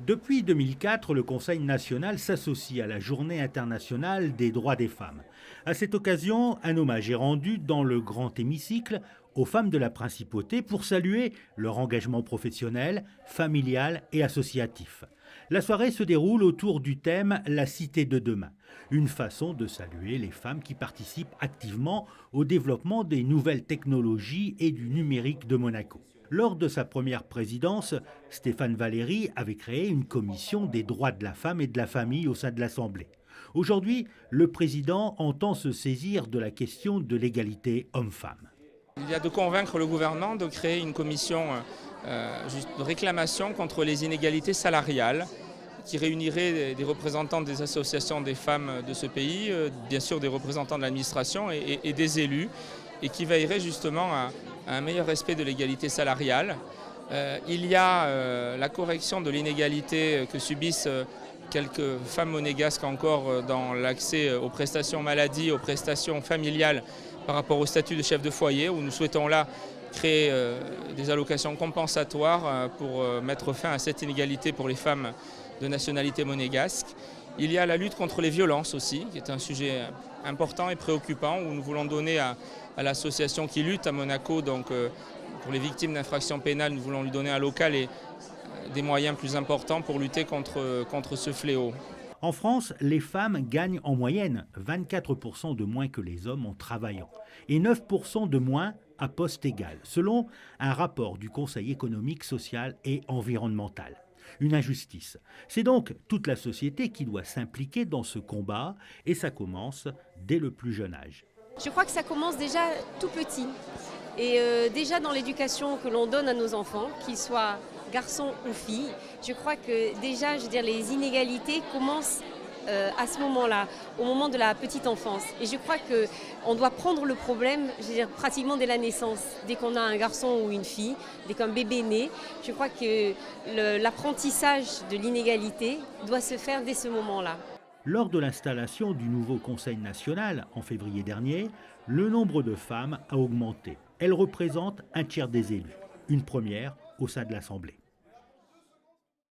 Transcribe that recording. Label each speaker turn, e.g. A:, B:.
A: Depuis 2004, le Conseil national s'associe à la Journée internationale des droits des femmes. À cette occasion, un hommage est rendu dans le grand hémicycle aux femmes de la principauté pour saluer leur engagement professionnel, familial et associatif. La soirée se déroule autour du thème La cité de demain, une façon de saluer les femmes qui participent activement au développement des nouvelles technologies et du numérique de Monaco. Lors de sa première présidence, Stéphane Valéry avait créé une commission des droits de la femme et de la famille au sein de l'Assemblée. Aujourd'hui, le président entend se saisir de la question de l'égalité homme-femme.
B: Il y a de convaincre le gouvernement de créer une commission de réclamation contre les inégalités salariales qui réunirait des représentants des associations des femmes de ce pays, bien sûr des représentants de l'administration et des élus, et qui veillerait justement à un meilleur respect de l'égalité salariale. Il y a la correction de l'inégalité que subissent quelques femmes monégasques encore dans l'accès aux prestations maladie, aux prestations familiales par rapport au statut de chef de foyer, où nous souhaitons là créer des allocations compensatoires pour mettre fin à cette inégalité pour les femmes de nationalité monégasque. Il y a la lutte contre les violences aussi, qui est un sujet important et préoccupant, où nous voulons donner à l'association qui lutte à Monaco, donc pour les victimes d'infractions pénales, nous voulons lui donner un local et des moyens plus importants pour lutter contre ce fléau.
A: En France, les femmes gagnent en moyenne 24% de moins que les hommes en travaillant et 9% de moins à poste égal, selon un rapport du Conseil économique, social et environnemental. Une injustice. C'est donc toute la société qui doit s'impliquer dans ce combat et ça commence dès le plus jeune âge.
C: Je crois que ça commence déjà tout petit et déjà dans l'éducation que l'on donne à nos enfants, qu'ils soient garçons ou filles. Je crois que déjà, les inégalités commencent à ce moment-là, au moment de la petite enfance. Et je crois qu'on doit prendre le problème, pratiquement dès la naissance. Dès qu'on a un garçon ou une fille, dès qu'un bébé naît, je crois que l'apprentissage de l'inégalité doit se faire dès ce moment-là.
A: Lors de l'installation du nouveau Conseil national en février dernier, le nombre de femmes a augmenté. Elles représentent un tiers des élus, une première au sein de l'Assemblée.